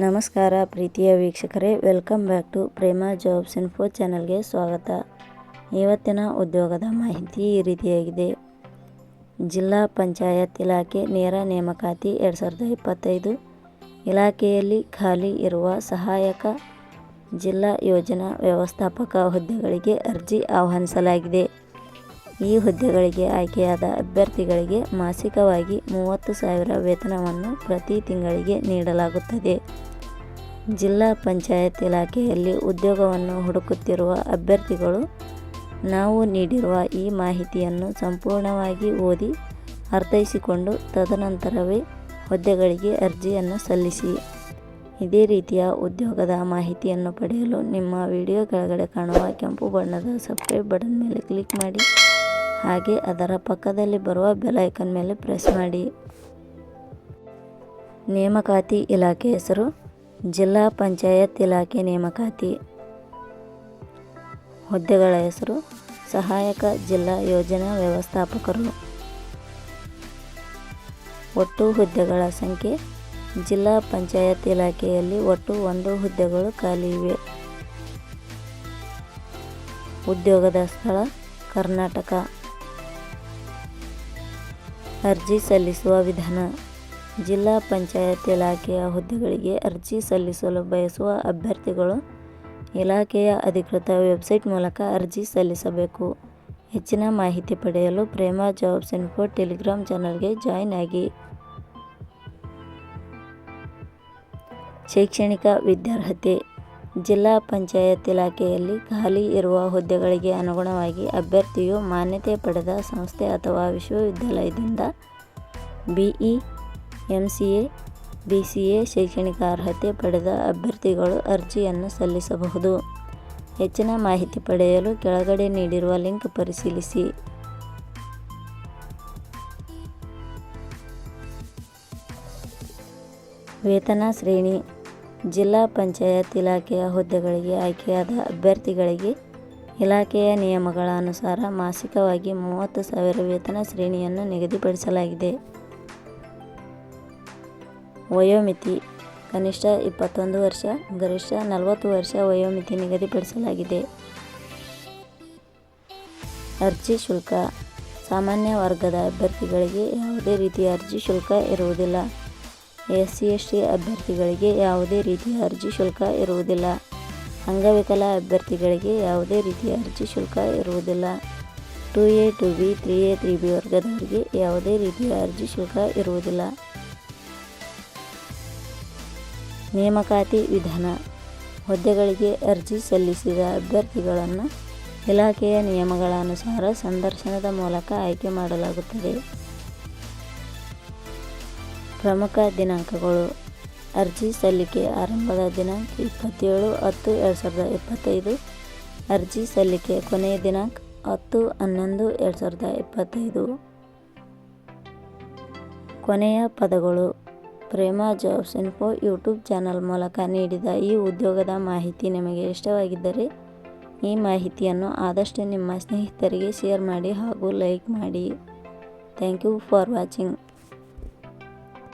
ನಮಸ್ಕಾರ ಪ್ರೀತಿಯ ವೀಕ್ಷಕರೇ, welcome back to Prema jobs info ಚಾನಲ್ಗೆ ಸ್ವಾಗತ. ಇವತ್ತಿನ ಉದ್ಯೋಗದ ಮಾಹಿತಿ ಈ ರೀತಿಯಾಗಿದೆ. ಜಿಲ್ಲಾ ಪಂಚಾಯತ್ ಇಲಾಖೆ ನೇರ ನೇಮಕಾತಿ 2025 ಇಲಾಖೆಯಲ್ಲಿ ಖಾಲಿ ಇರುವ ಸಹಾಯಕ ಜಿಲ್ಲಾ ಯೋಜನಾ ವ್ಯವಸ್ಥಾಪಕ ಹುದ್ದೆಗಳಿಗೆ ಅರ್ಜಿ ಆಹ್ವಾನಿಸಲಾಗಿದೆ. ಈ ಹುದ್ದೆಗಳಿಗೆ ಆಯ್ಕೆಯಾದ ಅಭ್ಯರ್ಥಿಗಳಿಗೆ ಮಾಸಿಕವಾಗಿ 30,000 ವೇತನವನ್ನು ಪ್ರತಿ ತಿಂಗಳಿಗೆ ನೀಡಲಾಗುತ್ತದೆ. ಜಿಲ್ಲಾ ಪಂಚಾಯತ್ ಇಲಾಖೆಯಲ್ಲಿ ಉದ್ಯೋಗವನ್ನು ಹುಡುಕುತ್ತಿರುವ ಅಭ್ಯರ್ಥಿಗಳು ನಾವು ನೀಡಿರುವ ಈ ಮಾಹಿತಿಯನ್ನು ಸಂಪೂರ್ಣವಾಗಿ ಓದಿ ಅರ್ಥೈಸಿಕೊಂಡು ತದನಂತರವೇ ಹುದ್ದೆಗಳಿಗೆ ಅರ್ಜಿಯನ್ನು ಸಲ್ಲಿಸಿ. ಇದೇ ರೀತಿಯ ಉದ್ಯೋಗದ ಮಾಹಿತಿಯನ್ನು ಪಡೆಯಲು ನಿಮ್ಮ ವಿಡಿಯೋ ಕೆಳಗಡೆ ಕಾಣುವ ಕೆಂಪು ಬಣ್ಣದ ಸಬ್ಸ್ಕ್ರೈಬ್ ಬಟನ್ ಮೇಲೆ ಕ್ಲಿಕ್ ಮಾಡಿ, ಹಾಗೆ ಅದರ ಪಕ್ಕದಲ್ಲಿ ಬರುವ ಬೆಲ್ ಐಕಾನ್ ಮೇಲೆ ಪ್ರೆಸ್ ಮಾಡಿ. ನೇಮಕಾತಿ ಇಲಾಖೆ ಹೆಸರು ಜಿಲ್ಲಾ ಪಂಚಾಯತ್ ಇಲಾಖೆ ನೇಮಕಾತಿ. ಹುದ್ದೆಗಳ ಹೆಸರು ಸಹಾಯಕ ಜಿಲ್ಲಾ ಯೋಜನಾ ವ್ಯವಸ್ಥಾಪಕರು. ಒಟ್ಟು ಹುದ್ದೆಗಳ ಸಂಖ್ಯೆ ಜಿಲ್ಲಾ ಪಂಚಾಯತ್ ಇಲಾಖೆಯಲ್ಲಿ ಒಟ್ಟು 1 ಹುದ್ದೆಗಳು ಖಾಲಿ ಇವೆ. ಉದ್ಯೋಗದ ಸ್ಥಳ ಕರ್ನಾಟಕ. ಅರ್ಜಿ ಸಲ್ಲಿಸುವ ವಿಧಾನ. ಜಿಲ್ಲಾ ಪಂಚಾಯತ್ ಇಲಾಖೆಯ ಹುದ್ದೆಗಳಿಗೆ ಅರ್ಜಿ ಸಲ್ಲಿಸಲು ಬಯಸುವ ಅಭ್ಯರ್ಥಿಗಳು ಇಲಾಖೆಯ ಅಧಿಕೃತ ವೆಬ್ಸೈಟ್ ಮೂಲಕ ಅರ್ಜಿ ಸಲ್ಲಿಸಬೇಕು. ಹೆಚ್ಚಿನ ಮಾಹಿತಿ ಪಡೆಯಲು ಪ್ರೇಮ ಜಾಬ್ಸ್ ಇನ್ಫೋ ಟೆಲಿಗ್ರಾಮ್ ಚಾನಲ್ಗೆ ಜಾಯಿನ್ ಆಗಿ. ಶೈಕ್ಷಣಿಕ ವಿದ್ಯಾರ್ಹತೆ. ಜಿಲ್ಲಾ ಪಂಚಾಯತ್ ಇಲಾಖೆಯಲ್ಲಿ ಖಾಲಿ ಇರುವ ಹುದ್ದೆಗಳಿಗೆ ಅನುಗುಣವಾಗಿ ಅಭ್ಯರ್ಥಿಯು ಮಾನ್ಯತೆ ಪಡೆದ ಸಂಸ್ಥೆ ಅಥವಾ ವಿಶ್ವವಿದ್ಯಾಲಯದಿಂದ BE, MCA, BCA ಶೈಕ್ಷಣಿಕ ಅರ್ಹತೆ ಪಡೆದ ಅಭ್ಯರ್ಥಿಗಳು ಅರ್ಜಿಯನ್ನು ಸಲ್ಲಿಸಬಹುದು. ಹೆಚ್ಚಿನ ಮಾಹಿತಿ ಪಡೆಯಲು ಕೆಳಗಡೆ ನೀಡಿರುವ ಲಿಂಕ್ ಪರಿಶೀಲಿಸಿ. ವೇತನ ಶ್ರೇಣಿ. ಜಿಲ್ಲಾ ಪಂಚಾಯತ್ ಇಲಾಖೆಯ ಹುದ್ದೆಗಳಿಗೆ ಆಯ್ಕೆಯಾದ ಅಭ್ಯರ್ಥಿಗಳಿಗೆ ಇಲಾಖೆಯ ನಿಯಮಗಳ ಅನುಸಾರ ಮಾಸಿಕವಾಗಿ 30,000 ವೇತನ ಶ್ರೇಣಿಯನ್ನು ನಿಗದಿಪಡಿಸಲಾಗಿದೆ. ವಯೋಮಿತಿ. ಕನಿಷ್ಠ 21 ವರ್ಷ, ಗರಿಷ್ಠ 40 ವರ್ಷ ವಯೋಮಿತಿ ನಿಗದಿಪಡಿಸಲಾಗಿದೆ. ಅರ್ಜಿ ಶುಲ್ಕ. ಸಾಮಾನ್ಯ ವರ್ಗದ ಅಭ್ಯರ್ಥಿಗಳಿಗೆ ಯಾವುದೇ ರೀತಿಯ ಅರ್ಜಿ ಶುಲ್ಕ ಇರುವುದಿಲ್ಲ. SC/ST ಅಭ್ಯರ್ಥಿಗಳಿಗೆ ಯಾವುದೇ ರೀತಿಯ ಅರ್ಜಿ ಶುಲ್ಕ ಇರುವುದಿಲ್ಲ. ಅಂಗವಿಕಲ ಅಭ್ಯರ್ಥಿಗಳಿಗೆ ಯಾವುದೇ ರೀತಿಯ ಅರ್ಜಿ ಶುಲ್ಕ ಇರುವುದಿಲ್ಲ. 2A, 2B, 3A, 3B ವರ್ಗದವರಿಗೆ ಯಾವುದೇ ರೀತಿಯ ಅರ್ಜಿ ಶುಲ್ಕ ಇರುವುದಿಲ್ಲ. ನೇಮಕಾತಿ ವಿಧಾನ. ಹುದ್ದೆಗಳಿಗೆ ಅರ್ಜಿ ಸಲ್ಲಿಸಿದ ಅಭ್ಯರ್ಥಿಗಳನ್ನು ಇಲಾಖೆಯ ನಿಯಮಗಳ ಅನುಸಾರ ಸಂದರ್ಶನದ ಮೂಲಕ ಆಯ್ಕೆ ಮಾಡಲಾಗುತ್ತದೆ. ಪ್ರಮುಖ ದಿನಾಂಕಗಳು. ಅರ್ಜಿ ಸಲ್ಲಿಕೆ ಆರಂಭದ ದಿನಾಂಕ 27/10/2025. ಅರ್ಜಿ ಸಲ್ಲಿಕೆ ಕೊನೆಯ ದಿನಾಂಕ 10/11/2025. ಕೊನೆಯ ಪದಗಳು. ಪ್ರೇಮ ಜಾಬ್ಸ್ ಇನ್ಫೋ ಯೂಟ್ಯೂಬ್ ಚಾನಲ್ ಮೂಲಕ ನೀಡಿದ ಈ ಉದ್ಯೋಗದ ಮಾಹಿತಿ ನಿಮಗೆ ಇಷ್ಟವಾಗಿದ್ದರೆ ಈ ಮಾಹಿತಿಯನ್ನು ಆದಷ್ಟು ನಿಮ್ಮ ಸ್ನೇಹಿತರಿಗೆ ಶೇರ್ ಮಾಡಿ ಹಾಗೂ ಲೈಕ್ ಮಾಡಿ. Thank you for watching.